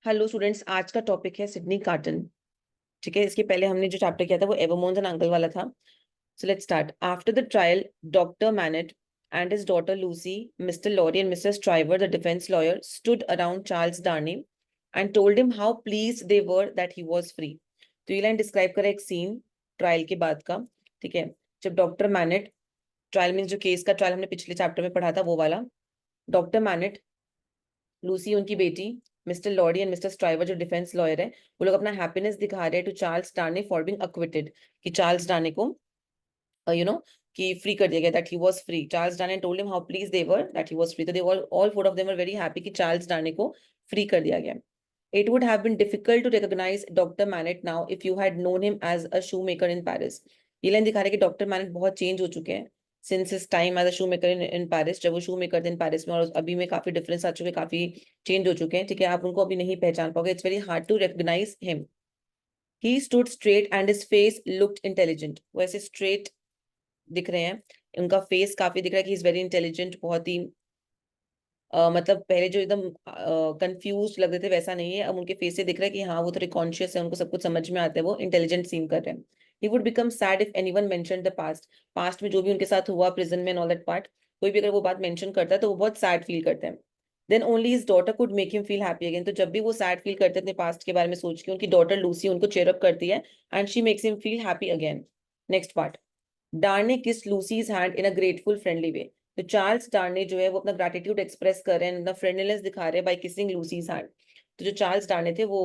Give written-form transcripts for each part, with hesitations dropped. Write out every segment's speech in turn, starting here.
Hello students, आज का topic है सिडनी कार्टन। ठीक है, इसके पहले हमने जो चैप्टर किया था वो एवरमोन्स एंड अंकल वाला था। So let's start. After the trial, doctor MANET and his daughter Lucy, Mr. Lorry and Mr. Stryver, the defense lawyer, stood around Charles Darnay and told him how pleased they were that he was free. तो ये line describe करें एक scene trial के बाद का। ठीक है, जब डॉक्टर मैनेट, ट्रायल मीन जो केस का ट्रायल हमने पिछले चैप्टर में पढ़ा था वो वाला, डॉक्टर मैनेट, लूसी उनकी बेटी, mister Lorry and mister Stryver जो डिफेंस लॉयर है, वो लोग अपना हैप्पीनेस दिखा रहे हैं to Charles Darnay for being acquitted, कि चार्ल्स डार्ने को कि फ्री कर दिया गया, that he was free. Charles Darnay told him how please they were that he was free. तो they all four of them were very happy कि Charles Darnay को free कर दिया गया। It would have been difficult to recognize Dr. Manet now if you had known him as a shoemaker in Paris. ये line दिखा रहे कि doctor MANET बहुत चेंज हो चुके हैं since his time as a shoe maker in Paris. जब वो शू मेकर थे इन पेरिस में और अभी में काफी डिफरेंस आ चुके हैं, काफी चेंज हो चुके हैं। ठीक है, आप उनको अभी नहीं पहचान पाओगे। It's very hard to recognise him. He stood straight and his face looked intelligent. वो ऐसे स्ट्रेट दिख रहे हैं, उनका फेस काफी दिख रहा है कि इज वेरी इंटेलिजेंट, बहुत ही मतलब पहले जो एकदम कंफ्यूज लग रहे थे वैसा नहीं है, अब उनके फेस से दिख रहा है कि हाँ वो थोड़े कॉन्शियस है, उनको सब कुछ समझ में आता है, वो इंटेलिजेंट सीन कर रहे हैं। He would become sad if anyone mentioned the past. Past में जो भी उनके साथ हुआ, प्रिजन में, ऑल दैट पार्ट, कोई भी अगर वो बात मेंशन करता है तो वो बहुत सैड फील करते हैं। Then only his daughter could make him feel happy again. तो जब भी वो सैड फील करते हैं अपने पास्ट के बारे में सोच के, उनकी डॉटर लूसी उनको चेयर अप करती है and she makes him feel happy again. Next part. Darnay kiss Lucy's hand in a grateful friendly way. तो चार्ल्स डार्ने जो है वो अपना ग्रेटिट्यूड एक्सप्रेस कर रहे हैं, अपना फ्रेंडलीनेस दिखा रहे हैं बाय किसिंग लूसीज हैंड। तो जो चार्ल्स डार्ने थे वो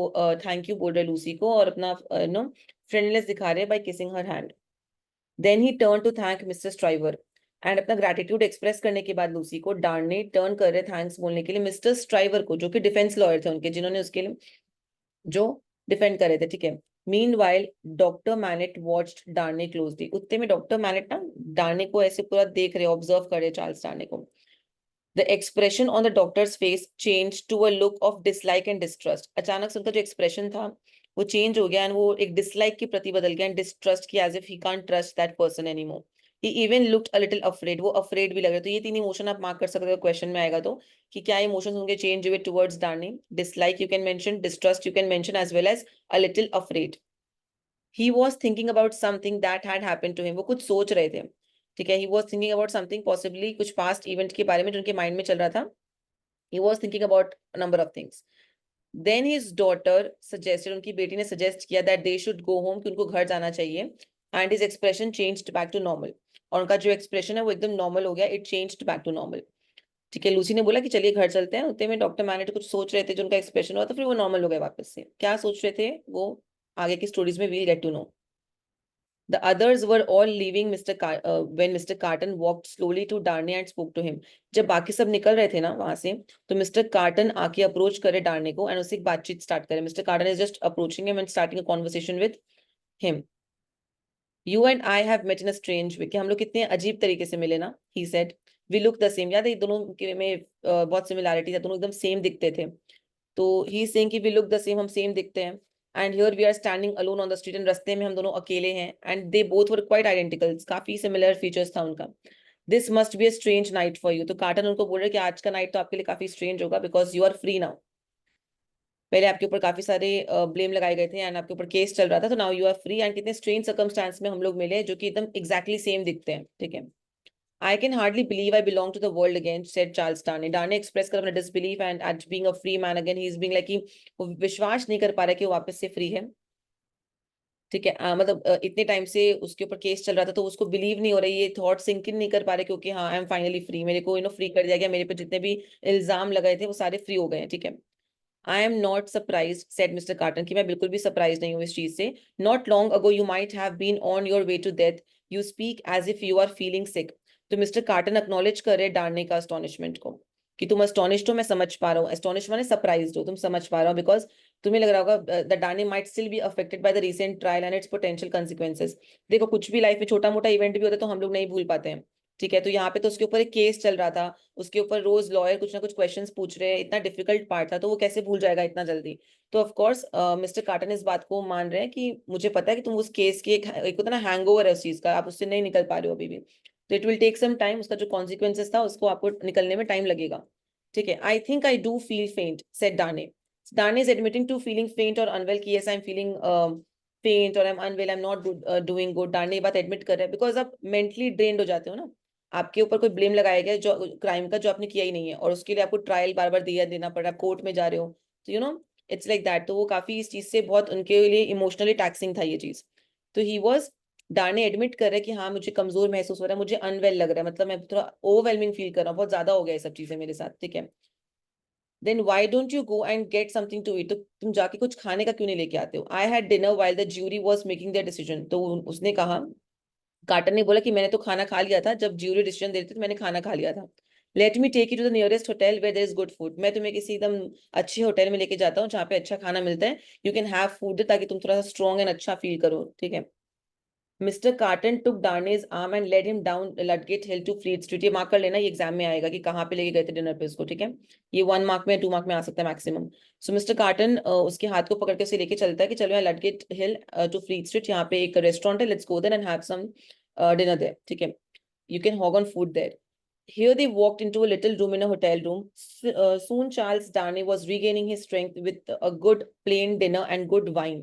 थैंक यू बोल रहे लूसी को और अपना नो फ्रेंडलीनेस दिखा रहे हैं by kissing her hand. Then he turn to thank mister Stryver and अपना ग्रेटिट्यूड एक्सप्रेस करने के बाद लूसी को डार्ने टर्न कर रहे थैंक्स बोलने के लिए मिस्टर स्ट्राइवर को, जो कि डिफेंस लॉयर थे उनके, जिन्होंने उसके लिए जो डिफेंड कर रहे थे। ठीक है, meanwhile doctor Manette watched Darnay closely. उतने में डॉक्टर मैनेट ना डार्ने को ऐसे पूरा देख रहे, ऑब्जर्व कर रहे चार्ल्स डार्ने को। The expression on the doctor's face change to a look of dislike and distrust. अचानक से उनका जो एक्सप्रेशन था वो चेंज हो गया एंड वो एक डिसलाइक के प्रति बदल गया एंड डिस्ट्रस्ट की, as if he can't trust that person anymore. He even looked a little afraid. वो अफ्रेड भी लग रहे। तो ये तीन इमोशन आप मार्क कर सकते हो क्वेश्चन में आएगा तो, कि क्या इमोशंस उनके चेंज हुए towards Darnay. Dislike you can mention, distrust you can mention, as well as a little afraid. He was thinking about something that had happened to him. वो कुछ सोच रहे थे। ठीक है, he was thinking about something, possibly कुछ past event के बारे में जो उनके माइंड में चल रहा था। He was thinking about number of things. Then his daughter suggested, उनकी बेटी ने सजेस्ट किया that they should go home, कि उनको घर जाना चाहिए। And his expression changed back to normal. और उनका जो एक्सप्रेशन है वो एकदम नॉर्मल हो गया, it changed back to normal. ठीक है, लूसी ने बोला कि चलिए घर चलते हैं। उतने में डॉक्टर मैनेट कुछ सोच रहे थे, जो उनका एक्सप्रेशन हुआ तो फिर वो नॉर्मल हो गए वापस से। क्या सोच रहे थे वो आगे की स्टोरीज में we'll get to know. The others were all leaving when Mr. Carton walked slowly to Darnay and spoke to him. जब बाकी सब निकल रहे थे ना वहां से, तो मिस्टर कार्टन आके अप्रोच करे डार्ने को एंड उससे एक बातचीत स्टार्ट करे। Mister Carton is just approaching him and starting a conversation with him. You and I have met in a strange way, कि हम लोग कितने अजीब तरीके से मिले ना। He said we look the same. याद है दोनों के में बहुत सिमिलैरिटी था, दोनों एकदम सेम दिखते थे। तो ही सेइंग कि वी लुक द सेम, हम सेम दिखते हैं। And here we are standing alone on the street, and रास्ते में हम दोनों अकेले हैं। And they both were quite identical, काफी सिमिलर फीचर्स था उनका। This must be a strange night for you. तो कार्टन उनको बोल रहे कि आज का नाइट तो आपके लिए काफी स्ट्रेंज होगा, because you are free now. पहले आपके ऊपर काफी सारे ब्लेम लगाए गए थे एंड आपके ऊपर केस चल रहा था, तो now you are free. And कितने स्ट्रेंज सर्कमस्टांस में हम लोग मिले जो कि एकदम एग्जैक्टली सेम दिखते हैं। ठीक है, I can hardly believe I belong to the world again, said Charles Darnay. Darnay expressed कर अपना disbelief and at being a free man again. He is being like कि वो विश्वास नहीं कर पा रहा कि वो वापस से फ्री है। ठीक है, मतलब इतने टाइम से उसके ऊपर केस चल रहा था तो उसको बिलीव नहीं हो रही, ये थॉट सिंक इन नहीं कर पा रहे, क्योंकि हाँ आई एम फाइनली फ्री, मेरे को फ्री कर दिया गया, मेरे पे जितने भी इल्जाम लगाए थे वो सारे फ्री हो गए हैं। ठीक है, I am not surprise, said mister carton, कि मैं बिल्कुल भी सरप्राइज नहीं हूँ इस चीज से। Not long ago you might have been on your way to death, you speak as if you are feeling sick. तो मिस्टर कार्टन एक्नॉलेज कर रहे डार्ने का अस्टोनिशमेंट को, कि तुम अस्टोनिश्ड हो, मैं समझ पा रहा हूँ। एस्टोनिश माने सरप्राइज्ड हो, तुम समझ पा रहा हो, बिकॉज तुम्हें लग रहा होगा the Darnay might still be affected by the recent trial and its potential consequences. देखो कुछ भी लाइफ में छोटा मोटा इवेंट भी होता है तो हम लोग नहीं भूल पाते हैं। ठीक है, तो यहाँ पे तो उसके ऊपर एक केस चल रहा था, उसके ऊपर रोज लॉयर कुछ ना कुछ क्वेश्चंस पूछ रहे हैं, इतना डिफिकल्ट पार्ट था, तो वो कैसे भूल जाएगा इतना जल्दी। तो ऑफ कोर्स मिस्टर कार्टन इस बात को मान रहे हैं कि मुझे पता है कि तुम उस केस की एक होता है ना हैंगओवर है उस चीज का, आप उससे नहीं निकल पा रहे हो अभी भी। तो it will take some time, उसका जो कॉन्सिक्वेंसेस था उसको आपको निकलने में टाइम लगेगा। ठीक है, I think I do feel फेंट, said डार्ने। Darne is admitting to feeling faint or unwell कि yes I'm feeling faint or I'm unwell, I'm not good, doing good. Darne ये बात admit कर रहा है because आप mentally drained हो जाते हो ना, आपके ऊपर कोई blame लगाया गया जो क्राइम का जो आपने किया ही नहीं है और उसके लिए आपको ट्रायल बार बार देना पड़ रहा है, कोर्ट में जा रहे हो, तो you know it's like that. तो वो काफी इस चीज से बहुत उनके लिए इमोशनली टैक्सिंग था ये चीज। तो ही वॉज डार्ने एडमिट कर रहे कि हाँ मुझे कमजोर महसूस हो रहा है, मुझे अनवेल लग रहा है, मतलब मैं थोड़ा ओवरवेलमिंग फील कर रहा हूँ, बहुत ज्यादा हो गया है सब चीजें मेरे साथ, ठीक है। Then why don't you go and get something to eat, तो तुम जाके कुछ खाने का क्यों नहीं लेके आते हो। आई had dinner while the jury was making the decision, तो उसने कहा, कार्टर ने बोला कि मैंने तो खाना खा लिया था, जब ज्यूरी डिसीजन दे रही थी तो मैंने खाना खा लिया था। Let me take you to the nearest hotel where there is good food, मैं तुम्हें किसी एकदम अच्छे होटल में लेके जाता हूँ जहाँ पे अच्छा खाना मिलता है, यू कैन हैव फूड ताकि तुम थोड़ा सा स्ट्रॉन्ग एंड अच्छा फील करो, ठीक है। Mister Carton took Darnay's arm and led him down Ludgate Hill to Fleet Street, ये मार्क कर लेना, ये एग्जाम में आएगा कि कहाँ पे लेके गए थे डिनर पे उसको, ठीक है। ये 1 मार्क में 2 मार्क में आ सकता है मैक्सिमम। सो मिस्टर कार्टन उसके हाथ को पकड़ के उसे लेके चलता है कि चलो यहाँ Ludgate Hill to Fleet Street, यहाँ पे एक रेस्टोरेंट है, let's go there and have some dinner there, ठीक है, you can hog on food there. Here they walked into a little room in a hotel room. Soon Charles Darnay was regaining his strength with a good plain dinner and good wine.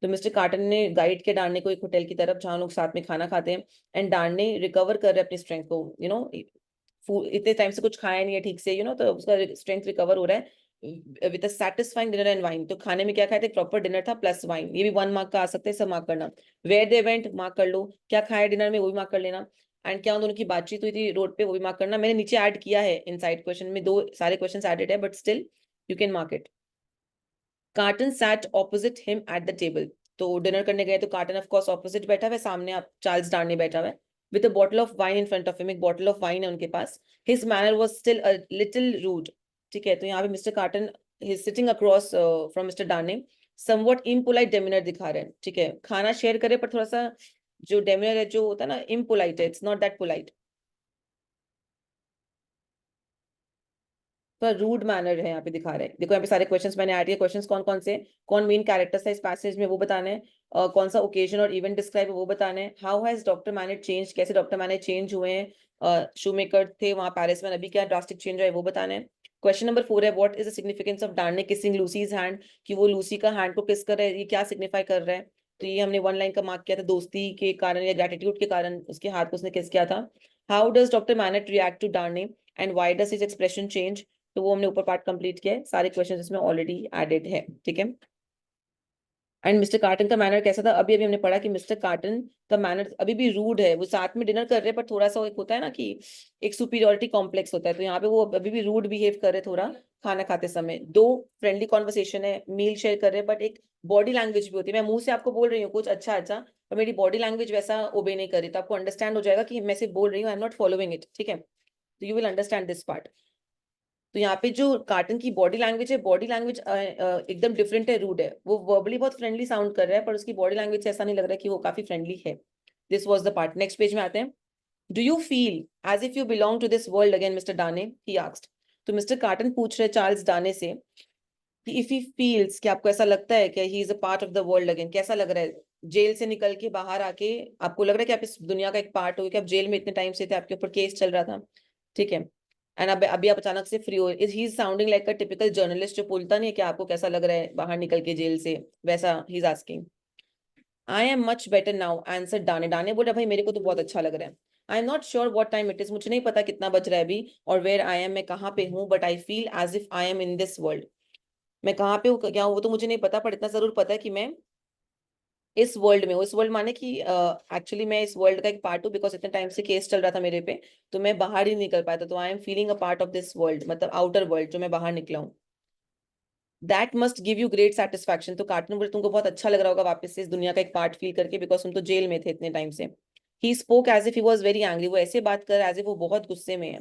तो mister carton ने guide किया डार्ने को एक hotel की तरफ जहाँ लोग साथ में खाना खाते हैं, एंड डार्ने रिकवर कर रहे हैं अपनी स्ट्रेंथ को, यू नो इतने टाइम से कुछ खाया नहीं है ठीक से, यू नो, तो उसका स्ट्रेंथ रिकवर हो रहा है with a satisfying dinner and wine. तो खाने में क्या खाया था, प्रॉपर डिनर था प्लस वाइन, ये भी 1 मार्क का आ सकता है, सब मार्क करना। वेयर दे वेंट मार्क कर लो, क्या खाया डिनर में वो भी मार्क कर लेना, एंड क्या उन दोनों की बातचीत हुई थी रोड पे वो भी मार्क करना। मैंने नीचे ऐड किया है इनसाइड क्वेश्चन में, 2 सारे क्वेश्चन एडेड है but still you can mark it. Carton sat opposite him at the table, तो डिनर करने गए तो कार्टन ऑफ कोर्स ऑपोजिट बैठा हुआ है, सामने आप चार्ल्स डार्ने बैठा हुआ है with a bottle of wine in front of him, एक बॉटल ऑफ वाइन है उनके पास। His manner was still a little rude, ठीक है। तो यहाँ पे mister Carton he sitting across from mister Darnay, somewhat impolite demeanour दिखा रहे हैं, ठीक है। खाना शेयर करे पर थोड़ा सा जो डेमिनर है जो होता है ना इम्पोलाइट है, इट्स नॉट दैट पोलाइट, तो रूड मैनर है यहाँ पे दिखा रहे हैं। देखो यहाँ पे सारे क्वेश्चंस मैंने ऐड किए, क्वेश्चंस कौन कौन से, कौन मेन कैरेक्टर्स है इस पैसेज में वो बताने हैं, कौन सा ओकेजन और इवेंट डिस्क्राइब है वो बताने हैं, how has doctor MANET change, कैसे डॉक्टर मैनेट चेंज हुए हैं, शूमेकर थे वहां पेरिस में, अभी क्या ड्रास्टिक चेंज है वो बताने हैं। क्वेश्चन नंबर 4 है what is the significance of Darnay kissing Lucy's hand, कि वो लूसी का हैंड को किस कर रहा है, ये क्या सिग्निफाई कर रहा है। तो ये हमने 1 लाइन का मार्क किया था, दोस्ती के कारण या ग्रेटिट्यूड के कारण उसके हाथ को उसने किस किया था। How does doctor Manette react to Darnay and why does his expression change, तो वो हमने ऊपर पार्ट कंप्लीट किया है, सारे क्वेश्चन इसमें ऑलरेडी एडेड है, ठीक है। एंड मिस्टर कार्टन का मैनर कैसा था, अभी अभी हमने पढ़ा कि मिस्टर कार्टन का मैनर अभी भी रूड है, वो साथ में डिनर कर रहे हैं पर थोड़ा सा एक होता है ना कि एक सुपीरियोरिटी कॉम्प्लेक्स होता है, तो यहाँ पे वो अभी भी रूड बिहेव कर रहे हैं थोड़ा खाना खाते समय। 2 फ्रेंडली कॉन्वर्सेशन है, मील शेयर कर रहे हैं, बट एक बॉडी लैंग्वेज भी होती है, मैं मुंह से आपको बोल रही हूँ कुछ अच्छा अच्छा पर मेरी बॉडी लैंग्वेज वैसा ओबे नहीं कर रही, तो आपको अंडरस्टैंड हो जाएगा कि मैं सिर्फ बोल रही हूँ, I am not following it, ठीक है। तो you will understand this part. तो यहाँ पे जो कार्टन की बॉडी लैंग्वेज है, बॉडी लैंग्वेज एकदम डिफरेंट है, रूड है, वो वर्बली बहुत फ्रेंडली साउंड कर रहा है पर उसकी बॉडी लैंग्वेज से ऐसा नहीं लग रहा है कि वो काफी फ्रेंडली है। This was the part. Next page में आते हैं। Do you feel as if you belong to this world again mister Darnay, he asked. तो मिस्टर कार्टन पूछ रहे चार्ल्स डाने से कि इफ ही फील्स, कि आपको ऐसा लगता है कि he is a part of the world again, कैसा लग रहा है जेल से निकल के बाहर आके, आपको लग रहा है कि आप इस दुनिया का एक पार्ट हो, कि आप जेल में इतने टाइम से थे, आपके ऊपर केस चल रहा था, ठीक है, एंड अब अभी आप अचानक से फ्री हो, is he sounding like a typical journalist जो बोलता नहीं है कि आपको कैसा लग रहा है बाहर निकल के जेल से, वैसा ही is asking. I am much better now answer Darnay, Darnay बोला भाई मेरे को तो बहुत अच्छा लग रहा है। I am not sure what time it is, मुझे नहीं पता कितना बज रहा है अभी और वेयर आई एम, मैं कहाँ पे हूँ, but I feel as if I am in this world, मैं कहाँ पे हूँ क्या हूँ वो तो मुझे नहीं पता, पर इतना जरूर पता है कि मैं इस वर्ल्ड में हूँ। इस वर्ल्ड माने कि एक्चुअली मैं इस वर्ल्ड का एक पार्ट हूँ, बिकॉज इतने टाइम से केस चल रहा था मेरे पे, तो मैं बाहर ही निकल पाया था, तो I am feeling a part of this world, मतलब आउटर वर्ल्ड जो मैं बाहर निकला हूँ। That must give you great satisfaction, तो कार्टून बोले तुमको बहुत अच्छा लग रहा होगा वापस से इस दुनिया का एक पार्ट फील करके, बिकॉज तुम तो जेल में थे इतने टाइम से। He spoke as if he was very angry, वो ऐसे बात कर एज इफ वो बहुत गुस्से में है।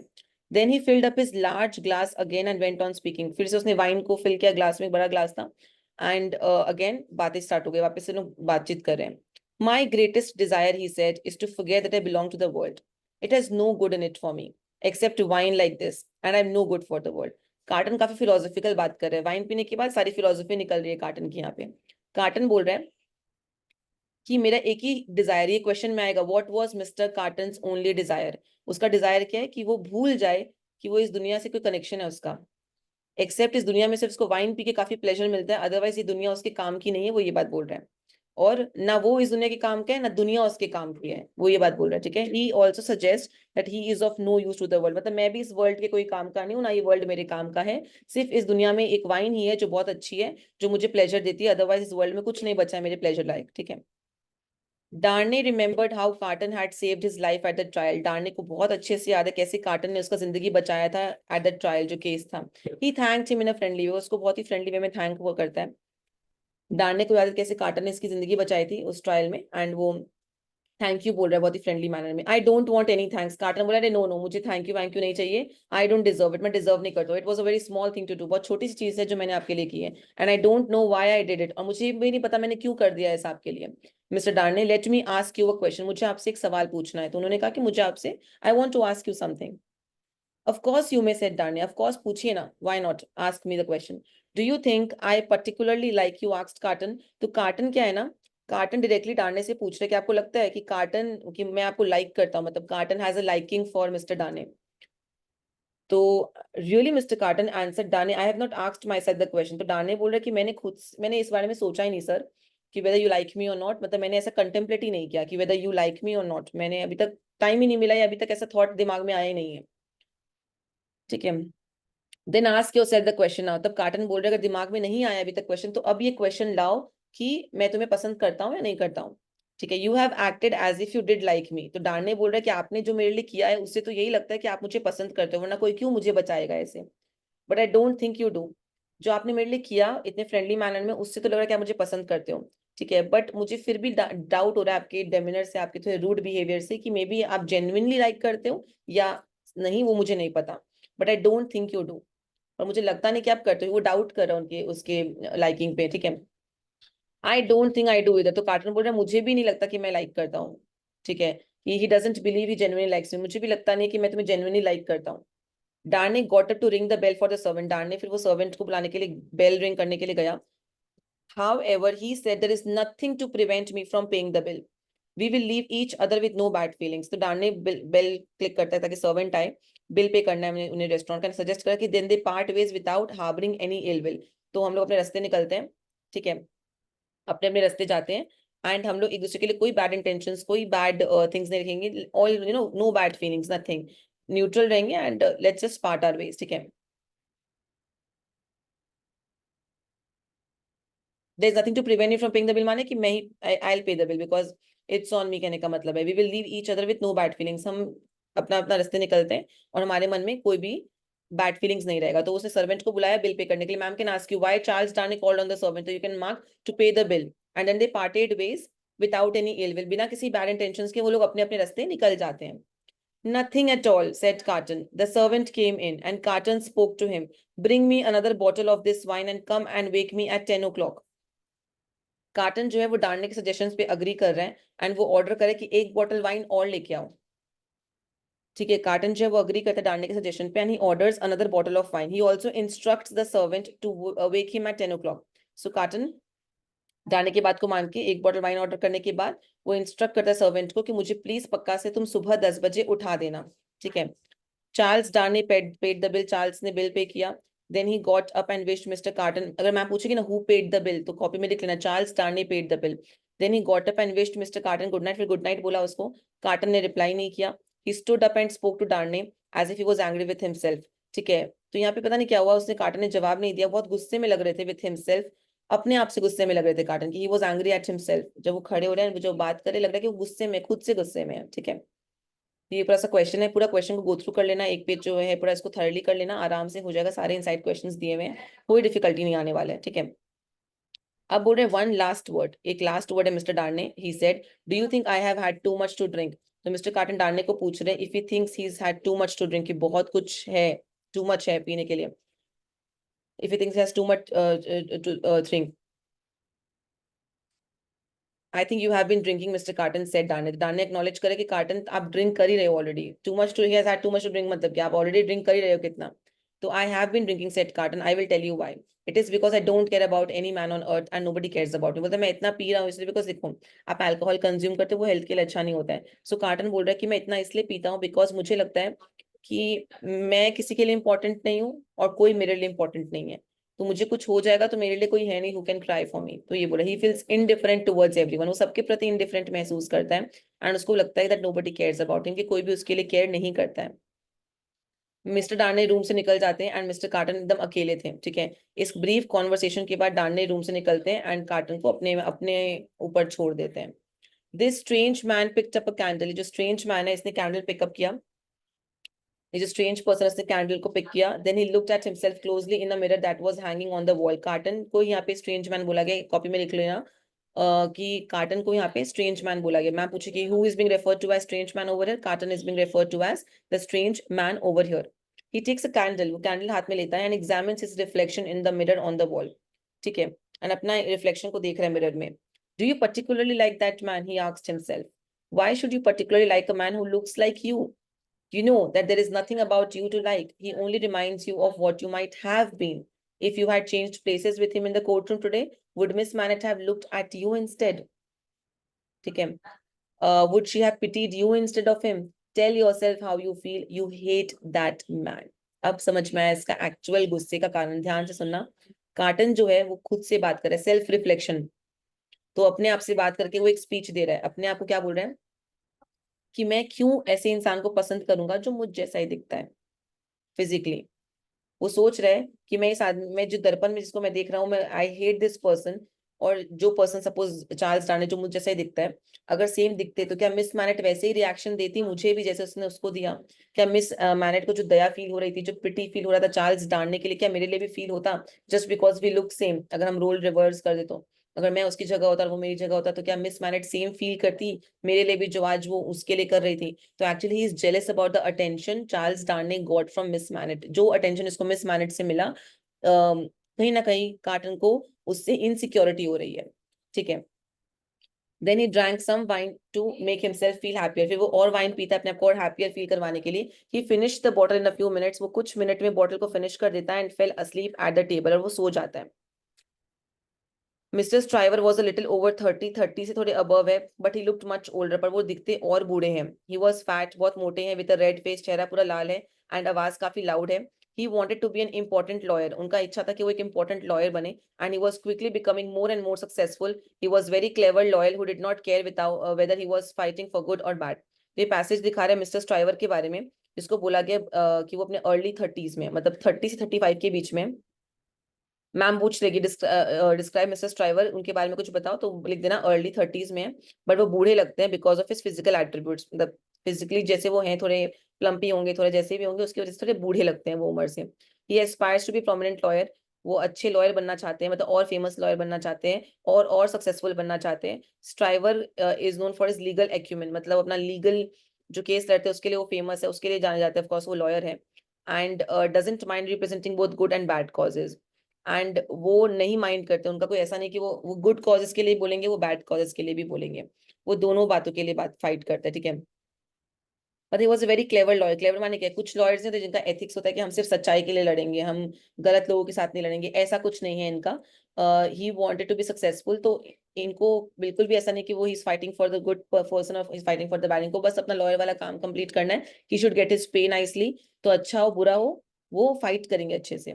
Then he filled up his large glass again and went on speaking, फिर से उसने वाइन को फिल किया ग्लास में, एक बड़ा ग्लास था, एंड अगेन बातें स्टार्ट हो गई, वापस से लोग बातचीत कर रहे हैं। My greatest desire he said is to forget that I belong to the world, it has no good in it for me except wine like this and I am no good for the world. Carton काफी philosophical बात कर रहे हैं, wine पीने के बाद सारी philosophy निकल रही है कार्टन की यहाँ पे। कार्टन बोल रहा है कि मेरा एक ही डिजायर, ये क्वेश्चन में आएगा, what was mister cottons only desire, उसका डिजायर क्या है कि वो भूल जाए कि वो इस दुनिया से कोई कनेक्शन है उसका। एक्सेप्ट इस दुनिया में सिर्फ उसको वाइन पी के काफी प्लेजर मिलता है, अदरवाइज ये दुनिया उसके काम की नहीं है, वो ये बात बोल रहा है। और ना वो इस दुनिया के काम का है, ना दुनिया उसके काम की है, वो ये बात बोल रहा है। ठीक है, he also suggest that he is of no use to the world, मतलब मैं भी इस वर्ल्ड के कोई काम का नहीं हूँ, ना ये वर्ल्ड मेरे काम का है। सिर्फ इस दुनिया में एक वाइन ही है जो बहुत अच्छी है, जो मुझे प्लेजर देती है, अदरवाइज इस वर्ल्ड में कुछ नहीं बचा है मेरे प्लेजर लायक। ठीक है। Darnay remembered how Carton had saved his life at the trial, Darnay को बहुत अच्छे से याद है कैसे कार्टन ने उसका जिंदगी बचाया था एट द ट्रायल, जो केस था। He thanked him in a friendly way, उसको बहुत ही फ्रेंडली वे में थैंक वो करता है। डार्ने को याद है कैसे कार्टन ने इसकी जिंदगी बचाई थी उस ट्रायल में, एंड वो थैंक यू बोल रहा है बहुत ही फ्रेंडली मैनर में। I don't want any thanks, Carton बोला, नो नो मुझे थैंक यू नहीं चाहिए, आई डोंट डिजर्व इट, मैं डिजर्व नहीं करता हूँ, it was a very small thing to do, बहुत छोटी सी चीज है जो मैंने आपके लिए की है, and I don't know why I did it, और मुझे भी नहीं पता मैंने क्यों कर दिया ऐसा आपके लिए। Mister Darnay, let me ask you a question, मुझे आपसे एक सवाल पूछना है। तो उन्होंने कहा कि मुझे आपसे, I want to ask you something. Of course you may, said Darnay, of course पूछिए ना, why not, ask me the question. Do you think I particularly like you, asked Carton. तो कार्टन क्या है ना, कार्टन डायरेक्टली डार्ने से पूछ रहे कि आपको लगता है कि कार्टन, कि मैं आपको लाइक करता हूँ, मतलब Carton has a liking for mister Darnay. तो really mister Carton answer Darnay, I have not asked myself the question. तो डार्ने बोल रहे कि मैंने इस बारे में सोचा ही नहीं सर, कि वेदर यू लाइक मी और नॉट, मतलब मैंने ऐसा कंटेम्पलेट ही नहीं किया कि वेदर यू लाइक मी और नॉट, मैंने अभी तक टाइम ही नहीं मिला, या अभी तक ऐसा थॉट दिमाग में आया ही नहीं है। ठीक है। Then ask yourself the question now, तब कार्टन बोल रहे अगर दिमाग में नहीं आया अभी तक क्वेश्चन, तो अब ये क्वेश्चन लाओ कि मैं तुम्हें पसंद करता हूँ या नहीं करता हूँ। ठीक है, you have acted as if you did like me, तो डार्ने बोल रहा है कि आपने जो मेरे लिए किया है उससे तो यही लगता है कि आप मुझे पसंद करते हो, वरना कोई क्यों मुझे बचाएगा ऐसे। But I don't think you do, जो आपने मेरे लिए किया इतने फ्रेंडली मैनर में, उससे तो लग रहा है कि आप मुझे पसंद करते हो। ठीक है, बट मुझे फिर भी डाउट हो रहा है आपके डेमिनर से, आपके थोड़े रूड बिहेवियर से, कि मे बी आप जेन्युइनली लाइक करते हो या नहीं, वो मुझे नहीं पता, but I don't think you do, और मुझे लगता नहीं कि आप करते हो, वो डाउट कर रहे हैं उनके उसके लाइकिंग पे। ठीक है, I don't think I do इधर, तो कार्टन बोल रहा है मुझे भी नहीं लगता कि मैं लाइक करता हूँ। ठीक है, he doesn't believe he genuinely likes me, मुझे भी लगता नहीं कि मैं तुम्हें जेन्युइनली लाइक करता हूँ। Darnay got up to ring the bell for the servant, Darnay फिर वो सर्वेंट को बुलाने के लिए बेल रिंग करने के लिए गया। However, he said there is nothing to prevent me from paying the bill. We will leave each other with no bad feelings. तो डार्ने बेल क्लिक करता है ताकि सर्वेंट आए, बिल पे करना है उन्हें रेस्टोरेंट का, सजेस्ट करा कि then they part ways without harbouring any ill will, तो हम लोग अपने रास्ते निकलते हैं। ठीक है, अपने अपने रास्ते जाते हैं, एंड हम लोग एक दूसरे के लिए कोई बैड इंटेंशंस, कोई बैड थिंग्स नहीं रखेंगे, all no bad feelings, nothing, neutral रहेंगे, and let's just part our ways. ठीक है, there is nothing to prevent you from paying the bill, माने कि मैं ही I will pay the bill because it's on me, कहने का मतलब है we will leave each other with no bad feelings, हम अपना अपना रास्ते निकलते हैं और हमारे मन में कोई भी बैड फीलिंग्स नहीं रहेगा। तो उसने सर्वेंट को बुलाया बिल पे करने के लिए। Ma'am can ask you why Charles Darnay called on the servant, तो you can mark to pay the bill, and then they parted ways without any ill will, बिना किसी बैड इंटेंशंस के वो लोग अपने अपने रास्ते निकल जाते हैं। Nothing at all, said Carton. The servant came in, and Carton spoke to him. Bring me another bottle of this wine and come and wake me at 10 o'clock. Carton जो है वो डार्ने के सजेशंस पे अग्री कर रहे हैं, and वो order करे कि एक बॉटल वाइन और लेके आओ। ठीक है, कार्टन जो है वो अग्री करता है डार्ने के सजेशन पे, and he orders another bottle of wine, he also instructs the servant to wake him at 10 o'clock. So Carton Darnay की बात को मान के एक बॉटल वाइन ऑर्डर करने के बाद वो इंस्ट्रक्ट करता है सर्वेंट को कि मुझे प्लीज पक्का से तुम सुबह 10 बजे उठा देना। ठीक है, Charles Darnay paid the bill, Charles ने बिल पे किया। Then he got up and wished mister Carton, अगर मैं पूछेगी ना हु पेड द बिल, तो कॉपी में लिख लेना Charles Darnay paid the bill. Then he got up and wished mister Carton good night, फिर गुड नाइट बोला उसको, कार्टन ने रिप्लाई नहीं किया। He stood up and spoke to Darnay as if he was angry with himself. ठीक है, तो यहाँ पे पता नहीं क्या हुआ, उसने कार्टन ने जवाब नहीं दिया, बहुत गुस्से में लग रहे थे विथ हिमसेल्फ, अपने आप से गुस्से में लग रहे थे कार्टन की, he was angry at himself, जब वो खड़े हो रहे हैं जो बात करे लग रहा है कि वो गुस्से में, खुद से गुस्से में है। ठीक है, ये पूरा सा क्वेश्चन है, पूरा क्वेश्चन को गो थ्रू कर लेना, एक पेज जो है पूरा इसको थर्डली कर लेना, आराम से हो जाएगा, सारे इनसाइड क्वेश्चंस दिए हुए हैं, कोई डिफिकल्टी नहीं आने वाला है। ठीक है, अब बोल रहे वन लास्ट वर्ड, एक लास्ट वर्ड है mister Darnay, he said do you think I have had too much to drink. तो मिस्टर कार्टन डार्ने को पूछ रहे if he thinks he had too much to drink, कि बहुत कुछ है, टू मच है पीने के लिए, if he thinks he has too much to drink, I think you have been drinking mister Carton, said Darnay, Darnay acknowledge करे कि कार्टन आप ड्रिंक कर ही रहे हो already, too much to, he has had too much to drink मतलब कि आप ऑलरेडी ड्रिंक कर ही रहे हो कितना। तो I have been drinking, said Carton, I will tell you why, it is because I don't care about any man on earth and nobody cares about me, मतलब मैं इतना पी रहा हूँ इसलिए बिकॉज देखो आप अल्कोहल कंज्यूम करते हो वो हेल्थ के लिए अच्छा नहीं होता है। सो कार्टन बोल रहा है कि मैं इतना इसलिए पीता हूँ बिकॉज मुझे लगता है कि मैं किसी के लिए इंपॉर्टेंट नहीं हूँ और कोई मेरे लिए इंपॉर्टेंट नहीं है, तो मुझे कुछ हो जाएगा तो मेरे लिए कोई है नहीं who can cry for me. तो ये बोला he feels indifferent towards everyone, वो सबके प्रति इनडिफरेंट महसूस करता है एंड उसको लगता है that nobody cares about him, कि कोई भी उसके लिए केयर नहीं करता है। मिस्टर डार्ने रूम से निकल जाते हैं एंड मिस्टर कार्टन एकदम अकेले थे, ठीक है। इस ब्रीफ कॉन्वर्सेशन के बाद डार्ने रूम से निकलते हैं एंड कार्टन को अपने अपने ऊपर छोड़ देते हैं। This strange man picked up a candle, जो स्ट्रेंज मैन है इसने कैंडल पिकअप किया, ये जो स्ट्रेंज पर्सन इसने कैंडल को पिक किया। Then he looked at himself closely in a mirror that was hanging on the wall. Carton को यहाँ पे स्ट्रेंज मैन बोला गया, कॉपी में लिख लेना कि कार्टन को यहाँ पे स्ट्रेंज मैन बोला गया। मैम पूछे कि who is being referred to as strange man over here, Carton is being referred to as the strange man over here. He takes a candle, वो कैंडल हाथ में लेता है and examines his reflection in the mirror on the wall, ठीक है, and अपना reflection को देख रहा है मिरर में। Do you particularly like that man, he asked himself. Why should you particularly like a man who looks like you? You know that there is nothing about you to like. He only reminds you of what you might have been. If you had changed places with him in the courtroom today, would Miss Manet have looked at you instead? ठीक है. Would she have pitied you instead of him? Tell yourself how you feel. You hate that man. अब समझ में आया इसका actual गुस्से का कारण, ध्यान से सुनना। कार्टन जो है वो खुद से बात कर रहा है, सेल्फ रिफ्लेक्शन। तो अपने आप से बात करके वो एक स्पीच दे रहा है, अपने आप को क्या बोल रहा है कि मैं क्यों ऐसे इंसान को पसंद करूंगा जो मुझ जैसा ही दिखता है फिजिकली। वो सोच रहा है कि मैं इस आदमी में, जो दर्पण में जिसको मैं देख रहा हूँ, मैं आई हेट दिस पर्सन, और जो पर्सन सपोज चार्ल्स डार्ने जो मुझे जैसा ही दिखता है, अगर सेम दिखते तो क्या मिस मैनेट वैसे ही रिएक्शन देती मुझे भी जैसे उसने उसको दिया? क्या मिस मैनेट को जो दया फील हो रही थी, जो पिटी फील हो रहा था चार्ल्स डार्ने के लिए, क्या मेरे लिए भी फील होता? Just because we look same, अगर हम रोल रिवर्स कर दे तो, अगर मैं उसकी जगह होता और वो मेरी जगह होता, तो क्या मिस मैनेट सेम फील करती मेरे लिए भी जो आज वो उसके लिए कर रही थी? तो actually he is jealous about the attention Charles Darnay got from Miss Manette. जो अटेंशन इसको मिस मैनेट से मिला, कहीं ना कहीं कार्टन को उससे इनसिक्योरिटी हो रही है, ठीक है। Then he drank some wine to make himself feel happier, फिर वो और वाइन पीता है अपने आप को और हैप्पियर फील करवाने के लिए। He finish the bottle in a few minutes, वो कुछ मिनट में बॉटल को फिनिश कर देता है and fail asleep eight the table, और वो सो जाता है। Mister striver was a little over 30 से थोड़े अबव है, but he looked much older, पर वो दिखते और बूढ़े हैं। ही वॉज फैट, बहुत मोटे हैं, विद अ रेड फेस, चेहरा पूरा लाल है, एंड आवाज काफी लाउड है। He wanted to be an important lawyer, उनका इच्छा था कि वो एक इम्पोर्टेंट लॉयर बने, and he was quickly becoming more and more successful. He was very clever lawyer who did not care without whether he was fighting for good or bad. ये passage दिखा रहे हैं मिस्टर स्ट्राइवर के बारे में, जिसको बोला गया कि वो अपने अर्ली 30s में, मतलब 30 से 35 के बीच में। मैम पूछ लेगी डिस्क्राइब मिस्टर स्ट्राइवर, उनके बारे में कुछ बताओ, तो लिख देना अर्ली 30s में है, बट वो बूढ़े लगते हैं because of his physical attributes, मतलब फिजिकली जैसे वो हैं, थोड़े प्लम्पी होंगे, थोड़े जैसे भी होंगे, उसकी वजह से थोड़े बूढ़े लगते हैं वो उम्र से। He aspires to be prominent lawyer, वो अच्छे लॉयर बनना चाहते हैं, मतलब और फेमस लॉयर बनना चाहते हैं, और सक्सेसफुल बनना चाहते हैं। Striver is known for his legal acumen, मतलब अपना लीगल जो केस लड़ते हैं उसके लिए वो फेमस है, उसके लिए जाने जाते हैं, ऑफकोर्स वो लॉयर है। And doesn't mind representing both good and bad causes, and वो नहीं माइंड करते, उनका कोई ऐसा नहीं कि वो गुड कॉजेस के लिए बोलेंगे, वो बैड कॉजेस के लिए भी बोलेंगे, वो दोनों बातों के लिए बात फाइट करते हैं, ठीक है। But he was a very clever lawyer, clever माने क्या, कुछ लॉयर्स हैं तो जिनका एथिक्स होता है कि हम सिर्फ सच्चाई के लिए लड़ेंगे, हम गलत लोगों के साथ नहीं लड़ेंगे, ऐसा कुछ नहीं है इनका। He wanted to be successful, तो इनको बिल्कुल भी ऐसा नहीं कि वो he is fighting for the good person of is fighting for the bad, इनको बस अपना लॉयर वाला काम कंप्लीट करना है, he should get his pay nicely, तो अच्छा हो बुरा हो वो फाइट करेंगे अच्छे से।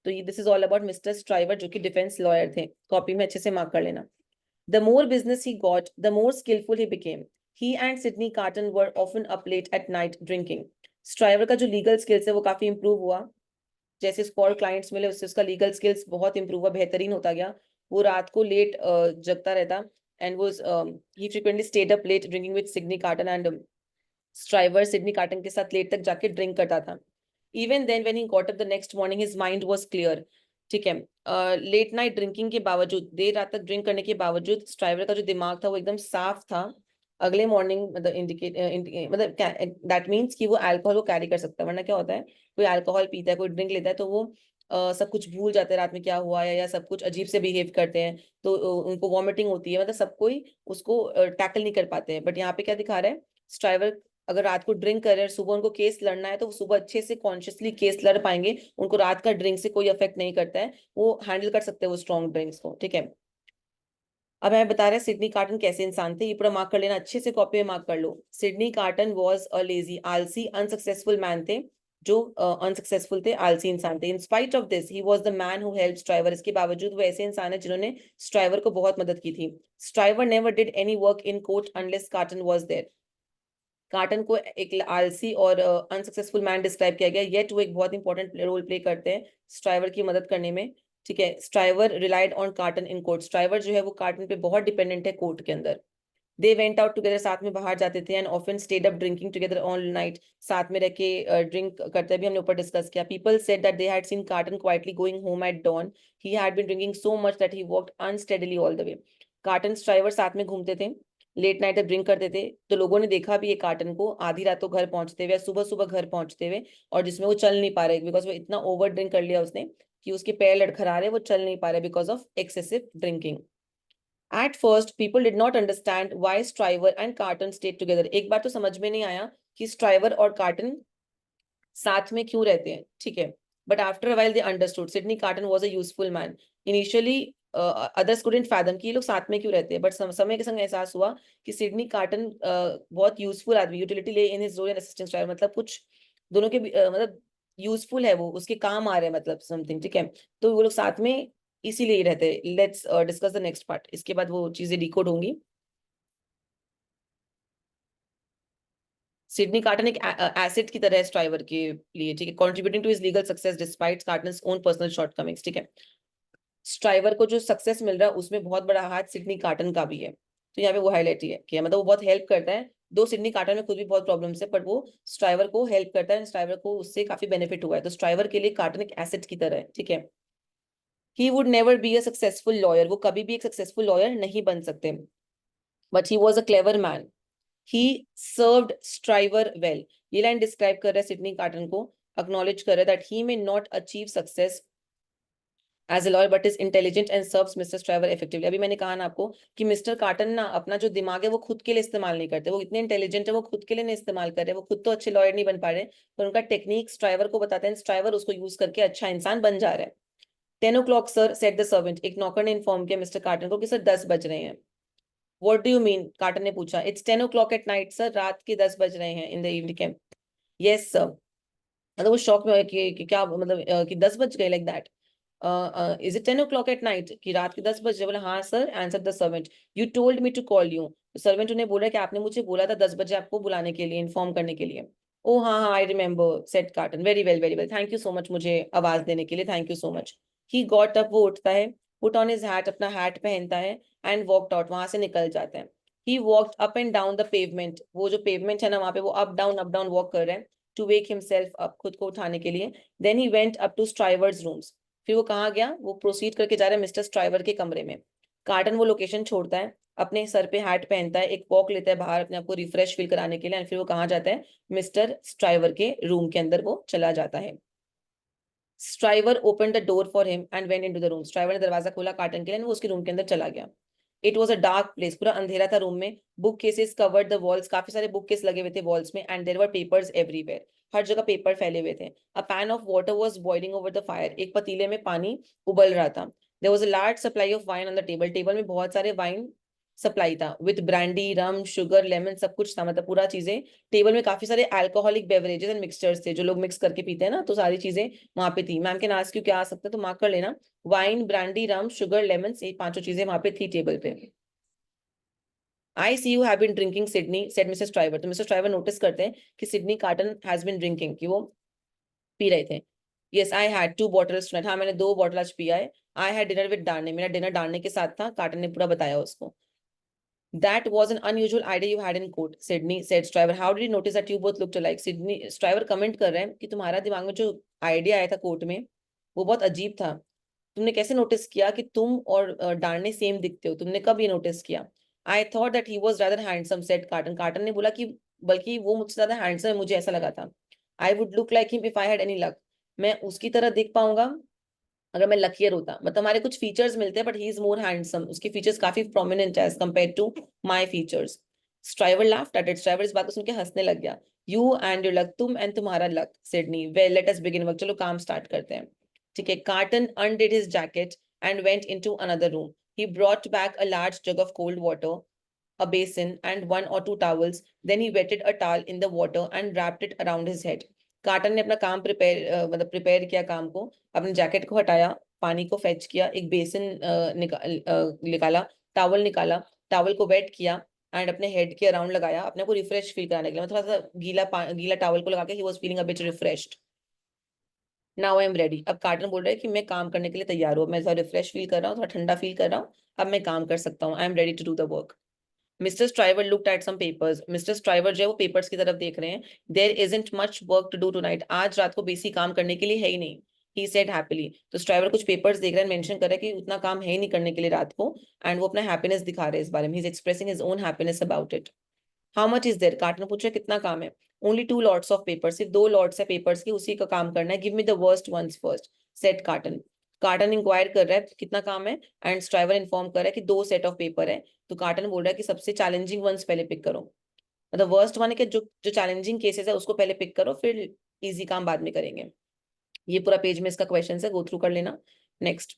तो ये this is all about mister Stryver, जो कि डिफेंस लॉयर थे, कॉपी में अच्छे से मार्क कर लेना। The more business he got, the more skillful he became. He and Sydney Carton were often up late at night drinking. Striver का जो लीगल स्किल्स है वो काफी इंप्रूव हुआ, जैसे उसको और क्लाइंट्स मिले उससे उसका लीगल स्किल्स बहुत इंप्रूव हुआ, बेहतरीन होता गया। वो रात को लेट जगता रहता, एंड वो he frequently stayed up late drinking with Sydney Carton, and Stryver Sydney Carton के साथ लेट तक जाके ड्रिंक करता था। Even then when he got up the next morning his mind was clear, ठीक है। लेट नाइट ड्रिंकिंग के बावजूद, देर रात तक ड्रिंक करने के बावजूद स्ट्राइवर का जो दिमाग था वो एकदम साफ था। अगले मॉर्निंग मतलब मतलब दैट मीन्स कि वो अल्कोहल को कैरी कर सकता है, वरना क्या होता है, कोई अल्कोहल पीता है, कोई ड्रिंक लेता है, तो वो सब कुछ भूल जाते हैं रात में क्या हुआ है, या सब कुछ अजीब से बिहेव करते हैं, तो उनको वॉमिटिंग होती है, मतलब सब कोई उसको टैकल नहीं कर पाते हैं। बट यहाँ पे क्या दिखा रहा है, स्ट्राइवर अगर रात को ड्रिंक कर रहे हैं, सुबह उनको केस लड़ना है, तो वो सुबह अच्छे से कॉन्शियसली केस लड़ पाएंगे, उनको रात का ड्रिंक से कोई अफेक्ट नहीं करता है, वो हैंडल कर सकते हैं वो स्ट्रॉन्ग ड्रिंक्स को, ठीक है। अब मैं बता रहे हैं सिडनी कार्टन कैसे इंसान थे, ये पूरा मार्क कर लेना, अच्छे से कॉपी में मार्क कर लो। Sydney Carton was a lazy, आलसी, अनसक्सेसफुल मैन थे, जो अनसक्सेसफुल थे, आलसी इंसान थे. In spite of this he was the man who helped Stryver. इसके बावजूद वो ऐसे इंसान है जिन्होंने स्ट्राइवर को बहुत मदद की थी. Stryver never did any work in court unless Carton was there. Carton को एक आलसी और अनसक्सेसफुल मैन डिस्क्राइब किया गया, येट वो एक बहुत इंपॉर्टेंट रोल प्ले करते हैं स्ट्राइवर की मदद करने में. ठीक है. Striver relied on carton in court. Striver जो है वो कार्टन पे बहुत डिपेंडेंट है कोर्ट के अंदर. They went out together. साथ में बाहर जाते थे. And often stayed up drinking together all night. साथ में रह के ड्रिंक करते भी हमने ऊपर डिस्कस किया. People said that they had seen Carton quietly going home at dawn. He had been drinking so much that he walked unsteadily all the way. Carton Stryver साथ में घूमते थे, लेट नाइट तक ड्रिंक करते थे. तो लोगों ने देखा भी ये कार्टन को आधी रातों घर पहुंचते हुए, सुबह सुबह घर पहुंचते हुए, और जिसमें वो चल नहीं पा रहे बिकॉज वो इतना ओवर ड्रिंक कर लिया उसने कि उसके पैर लड़खड़ा रहे, वो चल नहीं पा रहे because of excessive drinking. At first, people did not understand why Stryver and Carton stayed together. एक बार तो समझ में नहीं आया कि स्ट्राइवर और कार्टन साथ में क्यों रहते हैं. ठीक है. But after a while they understood. Sidney Carton was a useful man. Initially, others couldn't fathom कि ये लोग साथ में क्यों रहते हैं. But समय के संग एहसास हुआ कि सिडनी कार्टन बहुत यूजफुल आदमी, utility lay in his role and assistant Stryver. मतलब कुछ दोनों के मतलब यूजफुल है, वो उसके काम आ रहे हैं, मतलब समथिंग. ठीक है. तो वो लोग साथ में इसीलिए रहते हैं. Let's discuss the next part. इसके बाद वो चीजें डिकोड होंगी. सिडनी कार्टन एक एसेट की तरह है स्ट्राइवर के लिए. ठीक है. Contributing to his legal success despite Carton's own personal shortcomings. ठीक है. स्ट्राइवर को जो सक्सेस मिल रहा है उसमें बहुत बड़ा हाथ सिडनी कार्टन का भी है. तो यहाँ पे वो हाईलाइट किया, मतलब वो बहुत हेल्प करता है. दो सिडनी कार्टन में खुद भी बहुत प्रॉब्लम्स है, बट वो स्ट्राइवर को हेल्प करता है. स्ट्राइवर को उससे काफी बेनिफिट हुआ है. तो स्ट्राइवर के लिए कार्टन एक एसेट की तरह है. ठीक है. He would never be a successful lawyer. वो कभी भी एक सक्सेसफुल लॉयर नहीं बन सकते. But he was a clever man. He served striver well. ये लाइन डिस्क्राइब कर रहा है सिडनी कार्टन को, अक्नॉलेज कर रहा है that he may not achieve success as a lawyer but is intelligent and serves mister Stryver effectively. अभी मैंने कहा ना आपको कि मिस्टर कार्टन ना अपना जो दिमाग है वो खुद के लिए इस्तेमाल नहीं करते. वो इतने इंटेलिजेंट है, वो खुद के लिए नहीं इस्तेमाल कर रहे. वो खुद तो अच्छे लॉयर नहीं बन पा रहे, पर उनका टेक्निक स्ट्राइवर को बताते हैं. स्ट्राइवर उसको यूज करके अच्छा इंसान बन जा रहा है. 10 o'clock sir, set the servant. एक नौकर ने इन्फॉर्म किया मिस्टर कार्टन को कि सर 10 बज रहे हैं. What do you mean, carton ने पूछा. It's 10 o'clock at night sir. रात के 10 बज रहे हैं in the evening. Yes sir. मतलब वो शॉक में हो कि क्या मतलब कि 10 बज गए like that. Is it 10 o'clock at night, कि रात के 10 बजे. बोला हाँ sir. Answer the servant. You told me to call you. Servant उन्हें बोला कि आपने मुझे बोला था 10 बजे आपको बुलाने के लिए, इन्फॉर्म करने के लिए. ओ हाँ हाँ, I remember said carton. Very well very well. Thank you so much मुझे आवाज देने के लिए. Thank you so much. He got up. वो उठता है. Put on his hat. अपना हैट पहनता है. And walked out. वहां से निकल जाता है. He walked up and down the pavement. वो जो पेवमेंट है ना, वहां पे वो अप डाउन वॉक कर रहे हैं. To wake himself up. खुद को उठाने के लिए. Then he went up to Stryver's rooms. फिर वो कहाँ गया, वो प्रोसीड करके जा रहा है मिस्टर स्ट्राइवर के कमरे में. कार्टन वो लोकेशन छोड़ता है, अपने सर पे हैट पहनता है, एक वॉक लेता है बाहर अपने आप को रिफ्रेश फील कराने के लिए. फिर वो कहाँ जाता है, मिस्टर स्ट्राइवर के रूम के अंदर वो चला जाता है. Striver open the door for him and went into the room. Striver ने दरवाजा खोला कार्टन के लिए, वो उसके रूम के अंदर चला गया. It was a dark place. पूरा अंधेरा था रूम में. Bookcases covered the walls. काफी सारे बुक केस लगे हुए थे वॉल्स में. And there were papers everywhere. हर जगह पेपर फैले हुए थे. A pan of water was boiling over the fire. एक पतीले में पानी उबल रहा था. There was a large supply of wine on the table. Table में बहुत सारे वाइन सप्लाई था. With brandy, rum, sugar, lemon, सब कुछ था. मतलब पूरा चीजें. टेबल में काफी सारे अल्कोहलिक बेवरेजेस एंड मिक्सचर्स थे, जो लोग मिक्स करके पीते हैं ना, तो सारी चीजें वहां पे थी. मैम के नाम क्यों क्या आ सकता है तो मार्क कर लेना. Wine, brandy, rum, sugar, lemon, ये पांचों चीजें वहां पे थी टेबल पे. I see you have been drinking Sydney, said mister Stryver. तो मिस्टर स्ट्राइवर नोटिस करते हैं कि Sydney Carton has been drinking, कि वो पी रहे थे. Yes I had 2 bottles tonight. हाँ मैंने 2 बॉटल आज पिया है. I had dinner with Darnay. मेरा डिनर डार्ने के साथ था. कार्टन ने पूरा बताया उसको. That was an unusual idea you had in court, Sydney said Stryver. How did you notice that you both looked alike? Sydney Stryver comment कर रहे हैं कि तुम्हारा दिमाग में जो आइडिया आया था कोर्ट में वो बहुत अजीब था. तुमने कैसे नोटिस किया कि तुम और डार्ने सेम दिखते हो? तुमने कब ये नोटिस किया? I thought that he was rather handsome said Carton. Carton ने बोला कि बल्कि वो मुझसे ज्यादा हैंडसम है, मुझे ऐसा लगा था. I would look like him if I had any luck. मैं उसकी तरह दिख पाऊंगा अगर मैं लकियर होता. मतलब हमारे कुछ फीचर्स मिलते हैं, but he is more handsome. उसके फीचर्स काफी प्रोमिनेंट है as compare to my features. Stryver laughed at it. Stryver इस बात को सुन के हंसने लग गया. You and your luck. तुम एंड तुम्हारा luck. Sydney. Well let us begin work. चलो काम स्टार्ट करते हैं. ठीक है. Carton undid his jacket and went into another room. He brought back a large jug of cold water, a basin and 1 or 2 towels. Then he wetted a towel in the water and wrapped it around his head. Carton ने अपना काम मतलब prepare किया काम को, अपने jacket को हटाया, पानी को फेच किया, एक बेसिन निकाला, टॉवल निकाला, टॉवल को वेट किया एंड अपने हेड के अराउंड लगाया, अपने को रिफ्रेश फील कराने के लिए, थोड़ा सा गीला टॉवल को लगा के he was feeling a bit refreshed. Now I am ready, अब कार्टन बोल रहा है कि मैं काम करने के लिए तैयार हूँ, मैं थोड़ा रिफ्रेश फील कर रहा हूँ, थोड़ा ठंडा फील कर रहा हूँ, अब मैं काम कर सकता हूँ, I am ready to do the work. Mister Stryver looked at some papers, mister Stryver जो है वो पेपर्स की तरफ देख रहे हैं। There isn't much work to do tonight, आज रात को बेसिक काम करने के लिए है ही नहीं, ही सेड हैप्पीली। तो स्ट्राइवर कुछ पेपर्स देख रहे हैं, मेंशन कर रहा है कि उतना काम है ही नहीं करने के लिए रात को, एंड वो अपना हैप्पीनेस दिखा रहे हैं इस बारे में, he is expressing his own happiness about it. How much is there, Carton पूछ रहे कितना काम है। ओनली 2 lots ऑफ पेपर, सिर्फ 2 lots है पेपर्स की, उसी का काम करना है। Give me the worst ones first, said Carton. Carton inquire कर रहा है कितना काम है, एंड स्ट्राइवर इन्फॉर्म कर रहा है कि 2 set ऑफ पेपर है। तो कार्टन बोल रहा है कि सबसे चैलेंजिंग वंस पहले पिक करो, मतलब वर्स्ट वन है कि जो जो चैलेंजिंग केसेस है उसको पहले पिक करो, फिर इजी काम बाद में करेंगे। ये पूरा पेज में इसका क्वेश्चन है, गो थ्रू कर लेना। Next,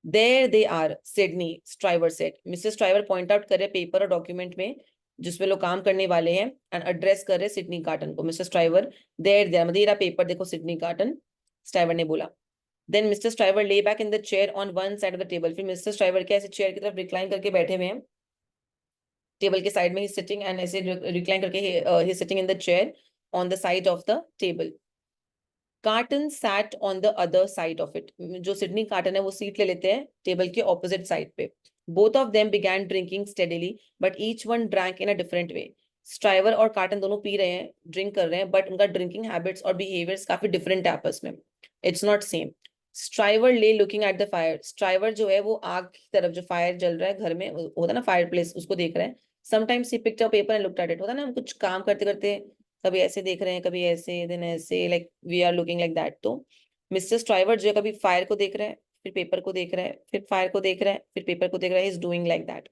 there they are, Sydney, Stryver said. Mister Stryver point out कर रहे पेपर और डॉक्यूमेंट में जिसमें लोग काम करने वाले हैं, एंड एड्रेस कर रहे सिडनी कार्टन को। मिस्टर स्ट्राइवर, देयर देयर मतलब ये रहा पेपर, देखो सिडनी कार्टन, स्ट्राइवर ने बोला। Then Mister Stryver lay back in the chair on one side of the table, फिर मिस्टर स्ट्राइवर के ऐसे चेयर की तरफ रिक्लाइन करके बैठे हुए हैं, टेबल के साइड में ही सिटिंग, एंड ऐसे रिक्लाइन करके he sitting in the chair on the side of the table. Carton sat on the other side of it, जो सिडनी कार्टन है वो सीट ले लेते हैं टेबल के ऑपोजिट साइड पे। Both of them began drinking steadily but each one drank in a different way. Stryver और Carton दोनों पी रहे हैं, ड्रिंक कर रहे हैं, बट उनका ड्रिंकिंग हैबिट्स और बिहेवियर्स काफी डिफरेंट है आपस में, इट्स नॉट सेम। स्ट्राइवर ले looking at the fire, striver जो है वो आग की तरफ, जो फायर जल रहा है घर में होता है ना फायर प्लेस, उसको देख रहे हैं। Sometimes he picked a paper and looked at it, होता है ना हम कुछ काम करते करते कभी ऐसे देख रहे हैं, कभी ऐसे, देन ऐसे, like we are looking like that. तो मिस्टर स्ट्राइवर जो है कभी फायर को देख रहे हैं, फिर पेपर को देख रहे हैं, फिर फायर को देख रहे हैं, फिर पेपर को देख रहे हैं, is doing like that.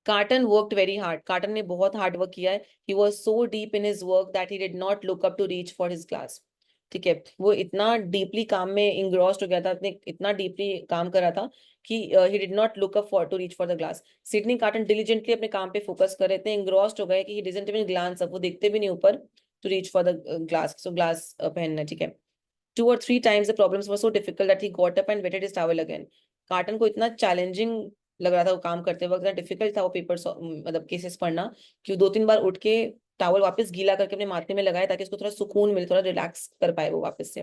Carton worked very hard, Carton ने बहुत हार्ड वर्क किया है। He was so deep in his work that he did not look up to reach for his glass. ठीक है, वो इतना डीपली काम में इंग्रॉस्ड हो गया था, इतना डीपली काम कर रहा था कि he did not look up for to reach for the glass. Sydney Carton diligently अपने काम पे फोकस कर रहे थे, इंग्रॉस्ड हो गए कि he didn't even glance up, वो देखते भी नहीं ऊपर to reach for the glass, so glass पहनना। ठीक है, 2 or 3 times the problems were so difficult that he got up and wetted his towel again. Carton को इतना चैलेंजिंग लग रहा था वो काम करते वक्त, इतना डिफिकल्ट था वो पेपर मतलब केसेस पढ़ना, कि 2-3 बार उठ के टावल वापस गीला करके अपने माथे में लगाया ताकि उसको थोड़ा सुकून मिले, थोड़ा रिलैक्स कर पाए वो वापस से।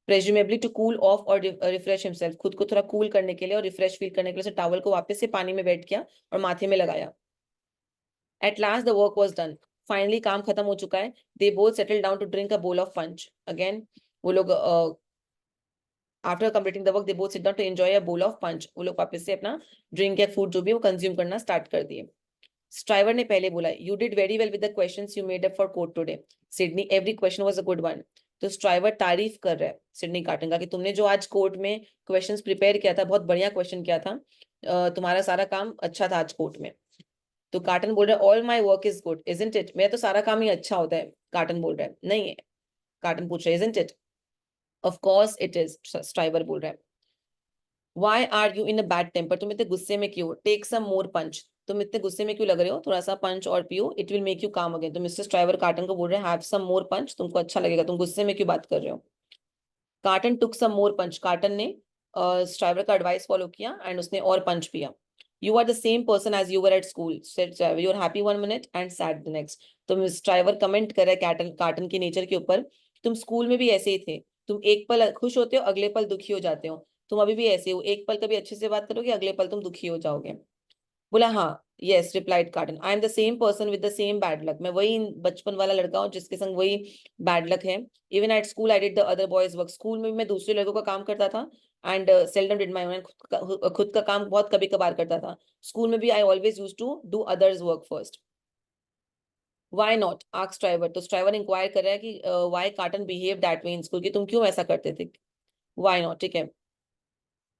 प्रेज्यूमेबली टू कूल ऑफ और रिफ्रेश हिमसेल्फ, खुद को थोड़ा कूल करने के लिए और रिफ्रेश फील करने के लिए टावल को वापस से पानी में वेट किया और माथे में लगाया। At last the work was done, finally काम खत्म हो चुका है। They both settle down to drink a bowl of punch again. वो लोग after completing the work they both sit down to enjoy a bowl of पंच, वो लोग वापस से अपना ड्रिंक या फूड जो भी वो कंज्यूम करना स्टार्ट कर दिए। स्ट्राइवर ने पहले बोला, you did very well with the questions you made up for court today Sydney, every question was a good one. तो स्ट्राइवर तारीफ कर रहा है सिडनी कार्टन का कि तुमने जो आज कोर्ट में क्वेश्चंस प्रिपेयर किया था, बहुत बढ़िया क्वेश्चन किया था, तुम्हारा सारा काम अच्छा था आज कोर्ट में। तो कार्टन बोल रहा है, all my work is good isn't it, मेरा तो सारा काम ही अच्छा होता है। कार्टन बोल रहा है नहीं है, कार्टन पूछ रहा है isn't it, of course it is, striver बोल रहा है। Why are you in a bad temper? तुम इतने गुस्से में क्यों? Take some more punch. तुम इतने गुस्से में क्यों लग रहे हो? थोड़ा सा पंच और पियो, इट विल मेक यू काम अगेन। तो मिस्टर स्ट्राइवर कार्टन को बोल रहे हैं, हैव सम मोर पंच, तुमको अच्छा लगेगा, तुम गुस्से में क्यों बात कर रहे हो? Carton took some more punch, Carton ने स्ट्राइवर का एडवाइस फॉलो किया एंड उसने और पंच पिया। You are the same person as you were at school, you are happy 1 minute and sad the next. तो मिस्टर स्ट्राइवर कमेंट कर रहे हैं कार्टन के नेचर के ऊपर, तुम स्कूल में भी ऐसे ही थे, तुम एक पल खुश होते हो, अगले पल दुखी हो जाते हो, तुम अभी भी ऐसे हो, एक पल कभी अच्छे से बात करोगे, अगले पल तुम दुखी हो जाओगे। बोला हाँ, yes replied carton, I am the same person with the same bad luck, मैं वही बचपन वाला लड़का हूँ जिसके संग वही बैड लक है। Even at school I did the other boys work, school में भी मैं दूसरे लड़कों का काम करता था, and seldom did my own, खुद का काम बहुत कभी कभार करता था। स्कूल में भी I always use to do others work first. Why not asked Stryver, तो स्ट्राइवर इंक्वायर कर रहा है कि why Carton behave that way in school, कि तुम क्यों ऐसा करते थे। वाई नॉट, ठीक है,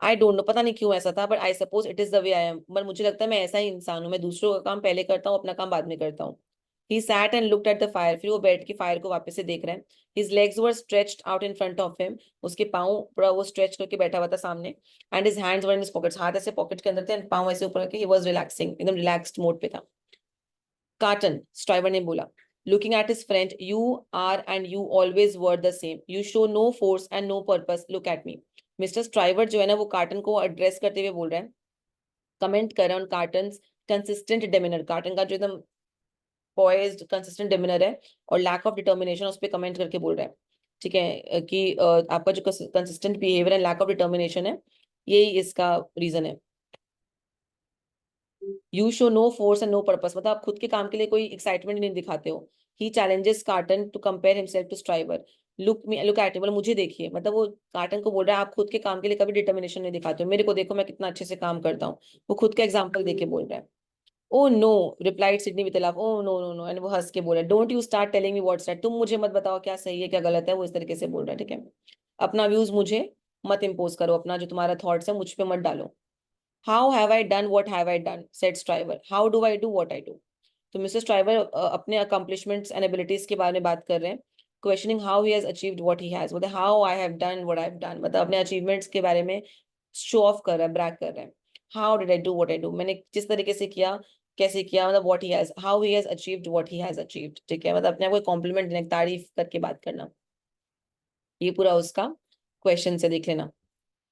आई डोंट नो, पता नहीं क्यों ऐसा था, but I suppose it is the way I am, पर मुझे लगता है मैं ऐसा ही इंसान हूँ, मैं दूसरों का काम पहले करता हूँ, अपना काम बाद में करता हूँ। He sat and looked at the fire, फिर वो बैठ के फायर को वापस से देख रहे हैं। His legs were stretched out in front of him, उसके पाँव पूरा वो स्ट्रेच करके बैठा हुआ था सामने, and his hands were in his pockets, हाथ ऐसे पॉकेट के अंदर थे एंड पाँव ऐसे ऊपर करके, ही वाज रिलैक्सिंग, एकदम रिलैक्स्ड मोड पे था। कार्टन, स्ट्राइवर ने बोला, Looking at his friend, you are and you always were the same. You show no force and no purpose. Look at me. Mister Stryver जो है ना वो carton को एड्रेस करते हुए बोल रहे हैं, कमेंट कर रहे हैं on cottons consistent demeanour, carton का जो एकदम पॉइज्ड कंसिस्टेंट डेमिनर है और लैक ऑफ डिटर्मिनेशन, उस पर कमेंट करके बोल रहे हैं, ठीक है, कि आपका जो कंसिस्टेंट बिहेवियर है, लैक ऑफ डिटर्मिनेशन है, यही इसका रीजन है. You show no force and no purpose, मतलब आप खुद के काम के लिए कोई एक्साइटमेंट नहीं दिखाते हो. He challenges Carton to compare himself to Stryver. Look at, मतलब मुझे देखिए, मतलब वो कार्टन को बोल रहा है आप खुद के काम के लिए कभी डिटर्मिनेशन नहीं दिखाते हो, मेरे को देखो मैं कितना अच्छे से काम करता हूँ. वो खुद का एग्जाम्पल देके बोल रहा है. Oh no, replied Sydney with a laugh, oh no no no, and वो हंस के बोल रहा है, don't you start telling me what's right, तुम मुझे मत बताओ क्या सही है क्या गलत है, वो इस तरीके से बोल रहा है, ठीक है. अपना व्यूज मुझे मत इम्पोज करो, अपना जो तुम्हारा थॉट्स है मुझ पे मत डालो. How have I done what have I done? Said Stryver. How do I do what I do? तो मिस्टर स्ट्राइवर अपने अकम्पलिशमेंट्स एंड एबिलिटीज के बारे में बात कर रहे हैं. Questioning how he has achieved what he has, मतलब how I have done what I have done, मतलब अपने अचीवमेंट्स के बारे में शो ऑफ कर रहा है, ब्रैग कर रहा है. How did I do what I do, मैंने जिस तरीके से किया, कैसे किया, मतलब what he has, how he has achieved what he has achieved, ठीक है, मतलब अपने आप को कॉम्प्लीमेंट देना, तारीफ करके बात करना. ये पूरा उसका क्वेश्चन से देख लेना,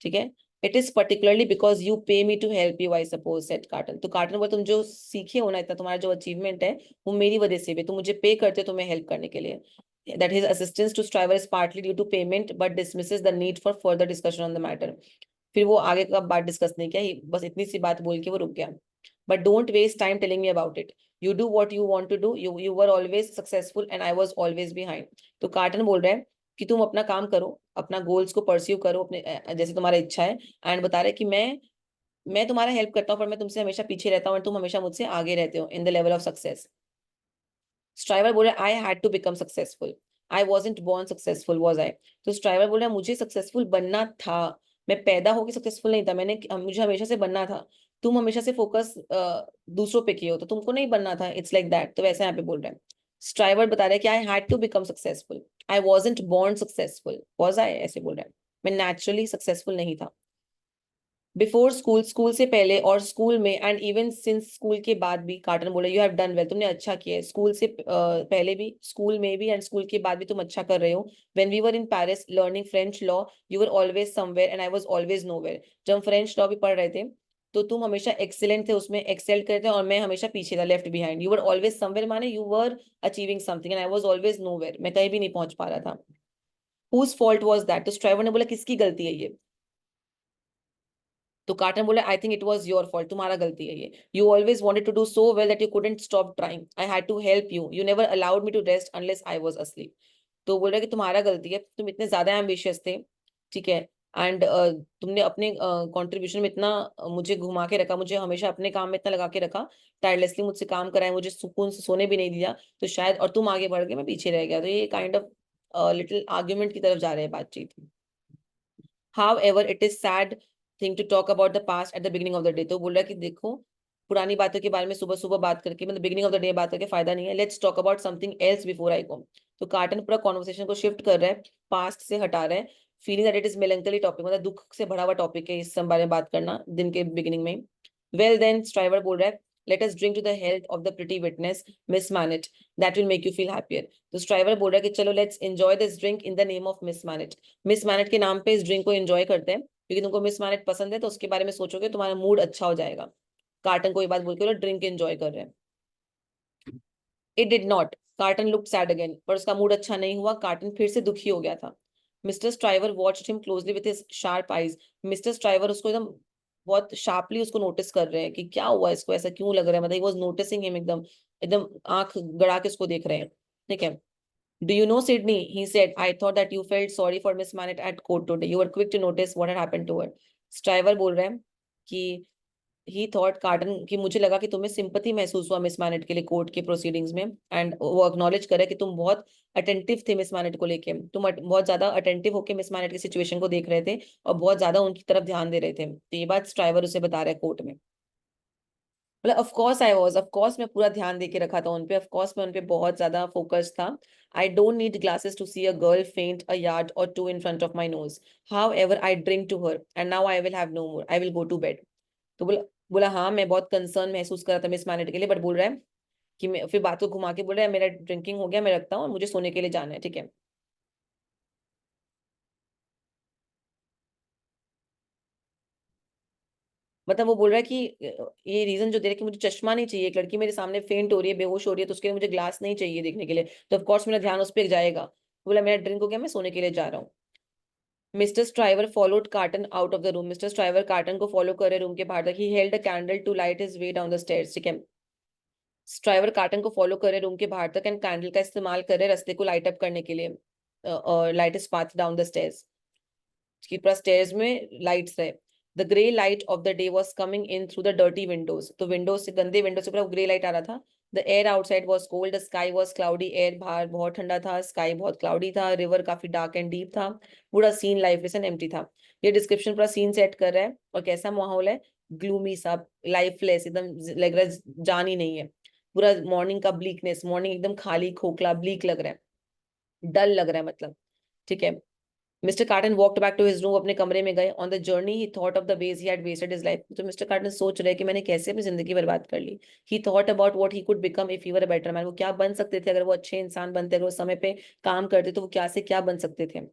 ठीक है. It is particularly because you pay me to help you I suppose, said Carton. तो कार्टन बोले तुम जो सीखे हो ना, इतना तुम्हारा जो अचीवमेंट है वो मेरी वजह से भी, तुम मुझे पे करते हो तुम्हें हेल्प करने के लिए. That his assistance to Stryver is partly due to payment but dismisses the need for further discussion on the matter. फिर वो आगे का बात डिस्कस नहीं किया, बस इतनी सी बात बोल के वो रुक गया. But don't waste time telling me about it. You do what you want to do, you were always successful and I was always behind. तो कार्टन बोल रहे हैं कि तुम अपना काम करो, अपना गोल्स को परस्यू करो अपने जैसे तुम्हारा इच्छा है, एंड बता रहे कि मैं तुम्हारा हेल्प करता हूँ पर मैं तुमसे हमेशा पीछे रहता हूँ और तुम हमेशा मुझसे आगे रहते हो in the level of success. Stryver बोल रहा है I had to become successful, I wasn't born successful was I. तो स्ट्राइवर बोल रहा है मुझे सक्सेसफुल बनना था, मैं पैदा होकर सक्सेसफुल नहीं था, मुझे हमेशा से बनना था. तुम हमेशा से फोकस दूसरों पे किए हो तो तुमको नहीं बनना था, इट्स लाइक दैट. तो वैसे यहाँ पे बोल रहे हैं. स्ट्राइवर बता रहे हैं कि I had to become successful, I wasn't born successful was I, ऐसे बोल रहे हैं, मैं नेचुरली सक्सेसफुल नहीं था. बिफोर स्कूल, स्कूल से पहले और स्कूल में, एंड इवन सिंस, स्कूल के बाद भी. कार्टन बोले यू हैव डन वेल, तुमने अच्छा किया है, स्कूल से पहले भी, स्कूल में भी, एंड स्कूल के बाद भी तुम अच्छा कर रहे हो. When we were in Paris learning French law, you were always somewhere and I was always nowhere. जब हम फ्रेंच लॉ भी पढ़ रहे थे तो तुम हमेशा एक्सीलेंट थे, उसमें एक्सेल करते थे और मैं हमेशा पीछे था, left behind. You were always somewhere माने you were achieving something and I was always nowhere, मैं कहीं भी नहीं पहुंच पा रहा था. हुज फॉल्ट वाज दैट, तो स्ट्राइवर ने बोला किसकी गलती है ये. तो कार्टन बोले I think it was your fault, तुम्हारा गलती है ये. You always wanted to do so well that you couldn't stop trying, I had to help you, you never allowed me to rest unless I was asleep. तो बोल रहे कि तुम्हारा गलती है, तुम इतने ज्यादा एम्बिशियस थे, ठीक है, एंड तुमने अपने कंट्रीब्यूशन में इतना मुझे घुमा के रखा, मुझे हमेशा अपने काम में इतना लगा के रखा, टायरलेसली मुझसे काम कराया, मुझे सुकून से सोने भी नहीं दिया, तो शायद, और तुम आगे बढ़ गए मैं पीछे रह गया. तो ये काइंड ऑफ लिटिल आर्ग्यूमेंट की तरफ जा रहे हैं बातचीत. However, it is sad thing to talk about the past at the beginning of the day. तो बोल रहा है कि देखो पुरानी बातों के बारे में सुबह सुबह बात करके, मतलब बिगिनिंग ऑफ द डे बात करके फायदा नहीं है. Let's talk about something else before I go. तो कार्टन पूरा कॉन्वर्सेशन को शिफ्ट कर रहा है, पास्ट से हटा रहा है. Feeling that it is melancholy topic, मतलब दुख से भरा हुआ टॉपिक है, इस बारे में बात करना दिन के बिगिनिंग में. वेल देन स्ट्राइवर बोल रहा है let us drink to the health of the pretty witness Miss Manette, that will make you feel happier. तो स्ट्राइवर बोल रहा है कि चलो let's enjoy this drink in the name of Miss Manette. Miss Manette के नाम पे इस ड्रिंक को एंजॉय करते हैं, क्योंकि तुमको मिस मैनेट पसंद है तो उसके बारे में सोचोगे तुम्हारा मूड अच्छा हो जाएगा. कार्टन को ये बात बोल के ड्रिंक एंजॉय कर रहे हैं. It did not, carton looked sad again, पर उसका मूड अच्छा नहीं हुआ, कार्टन फिर से दुखी हो गया था. Mister striver watched him closely with his sharp eyes. Mister striver उसको एकदम बहुत शार्पली उसको नोटिस कर रहे हैं कि क्या हुआ इसको, ऐसा क्यों लग रहा है, मतलब ही वाज नोटिसिंग हिम, एकदम एकदम आंख गड़ा के उसको देख रहे हैं, ठीक है. Do you know Sydney? He said, I thought that you felt sorry for Miss Manet at court today. You were quick to notice what had happened to her. Straiver बोल रहे हैं कि ही थॉट, कार्टन, कि मुझे लगा कि तुम्हें sympathy महसूस हुआ मिस मैनेट के लिए कोर्ट के प्रोसीडिंग्स में, एंड वो एक्नॉलेज करे कि तुम बहुत अटेंटिव थे मिस मैनेट को लेके, तुम बहुत ज्यादा अटेंटिव होकर मिस मैनेट की सिचुएशन को देख रहे थे और बहुत ज्यादा उनकी तरफ ध्यान दे रहे थे. तो ये बात स्ट्राइवर उसे बता रहा है कोर्ट में. मतलब of course I was, of course मैं पूरा ध्यान दे के रखा था उन पे, ऑफ कोर्स मैं उन पे बहुत ज्यादा फोकस था. I don't need glasses to see a girl faint a yard or two in front of my nose. However I drink to her and now I will have no more, I will go to bed. तो बोला हाँ मैं बहुत concern महसूस कर रहा था miss Manette के लिए, बट बोल रहा है कि मैं फिर बात को घुमा के बोल रहा है मेरा ड्रिंकिंग हो गया, मैं रखता हूँ, मुझे सोने के लिए जाना है, ठीक है। मतलब वो बोल रहा है कि ये रीजन जो दे रहा है कि मुझे चश्मा नहीं चाहिए, एक लड़की मेरे सामने फेंट हो रही है, बेहोश हो रही है, तो उसके लिए मुझे ग्लास नहीं चाहिए देखने के लिए, तो ऑफ कोर्स मेरा ध्यान उस पर जाएगा। बोला मेरा ड्रिंक हो गया, मैं सोने के लिए जा रहा हूँ। Mister Stryver followed Carton out of the room, Mister Stryver Carton को फॉलो करे रूम के बाहर तक। He held a candle to light his way down the stairs, ठीक है। स्ट्राइवर कार्टन को फॉलो करे रूम के बाहर तक एंड कैंडल का इस्तेमाल करे रास्ते को लाइट अप करने के लिए, और light is path down the stairs, कि पूरा स्टेयर्स में लाइट्स रहे। The grey light of the day was coming in through the dirty Windows, तो विंडोज से, गंदे विंडो से पूरा ग्रे लाइट आ रहा था। The air outside was cold, the sky was cloudy, air बाहर बहुत ठंडा था, स्काई बहुत क्लाउडी था, रिवर काफी डार्क एंड डीप था, पूरा सीन लाइफलेस एंड एम्प्टी था। ये डिस्क्रिप्शन पूरा सीन सेट कर रहा है, और कैसा माहौल है, ग्लूमी सा, लाइफलेस, एकदम लग रहा है जान ही नहीं है। पूरा मॉर्निंग का ब्लीकनेस, मॉर्निंग एकदम खाली खोखला ब्लीक लग रहा है, डल लग रहा है मतलब, ठीक है। Mister Carton walked back to his room, अपने कमरे में गए। On the journey he thought of the ways he had wasted his life, तो मिस्टर कार्टन सोच रहे कि मैंने कैसे अपनी जिंदगी बर्बाद कर ली। He thought about what he could become if he were a better man, वो क्या बन सकते थे अगर वो अच्छे इंसान बनते, अगर वो समय पे काम करते, तो वो क्या से क्या बन सकते थे।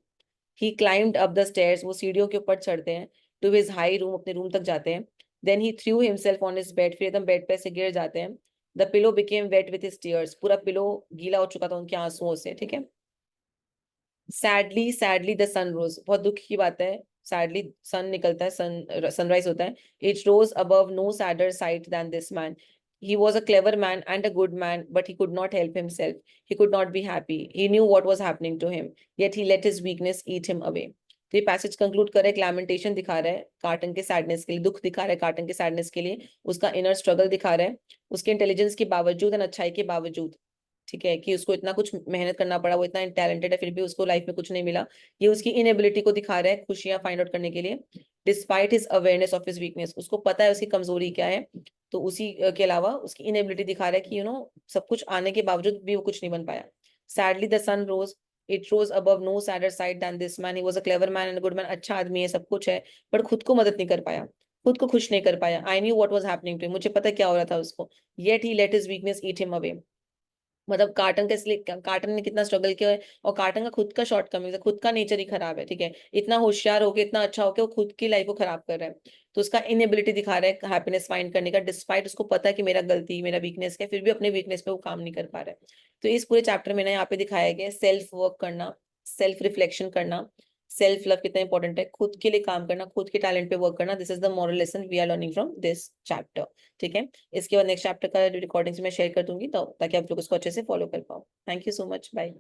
He climbed up the stairs, वो सीढ़ियों के ऊपर चढ़ते हैं, टू हिज हाई रूम, अपने रूम तक जाते हैं। Then he threw himself on his bed, फिर एकदम बेड पे से गिर जाते हैं। The pillow became wet with his tears, पूरा पिलो गीला हो चुका था उनके आंसुओं से, ठीक है। Sadly sadly the sun rose, बहुत दुख की बात है, सैडली सन निकलता है, सनराइज होता है। It rose above no sadder sight than this man, he was a clever man and a good man, but he could not help himself, he could not be happy, he knew what was happening to him, yet he let his weakness eat him away। तो ये passage conclude कर रहा है, एक लैमेंटेशन दिखा रहा है carton के सैडनेस के लिए, दुख दिखा रहा है कार्टन के सैडनेस के लिए, उसका इनर स्ट्रगल दिखा रहा है, उसके इंटेलिजेंस के बावजूद और अच्छाई के बावजूद, ठीक है, कि उसको इतना कुछ मेहनत करना पड़ा, वो इतना टैलेंटेड है, फिर भी उसको लाइफ में कुछ नहीं मिला। ये उसकी इनएबिलिटी को दिखा रहा है खुशियां फाइंड आउट करने के लिए। Despite his awareness of his weakness, उसको पता है उसकी कमजोरी क्या है, तो उसी के अलावा उसकी इनएबिलिटी दिखा रहा है कि सब कुछ आने के बावजूद भी वो कुछ नहीं बन पाया। Sadly the sun rose, it rose above no sadder sight than this man, he was a clever man and good man, अच्छा आदमी है, सब कुछ है, पर खुद को मदद नहीं कर पाया, खुद को खुश नहीं कर पाया। I knew what was happening to, मुझे पता क्या हो रहा था उसको। Yet he let his weakness eat him away, मतलब कार्टन का, इसलिए कार्टन ने कितना स्ट्रगल किया है, और कार्टन का खुद का शॉर्टकमिंग है, खुद का नेचर ही खराब है, ठीक है। इतना होशियार होके, इतना अच्छा होके, वो खुद की लाइफ को खराब कर रहा है, तो उसका इनएबिलिटी दिखा रहा है हैप्पीनेस फाइंड करने का, डिस्पाइट उसको पता है कि मेरा गलती, मेरा वीकनेस है, फिर भी अपने वीकनेस पे वो काम नहीं कर पा रहा है। तो इस पूरे चैप्टर में ना यहाँ पे दिखाया गया सेल्फ वर्क करना, सेल्फ रिफ्लेक्शन करना, सेल्फ लव कितना इंपॉर्टेंट है, खुद के लिए काम करना, खुद के टैलेंट पे वर्क करना। This is the moral lesson we are learning from this chapter, ठीक है। इसके बाद नेक्स्ट चैप्टर का रिकॉर्डिंग्स मैं शेयर कर दूंगी, तो ताकि आप लोग उसको अच्छे से फॉलो कर पाओ। Thank you so much, bye.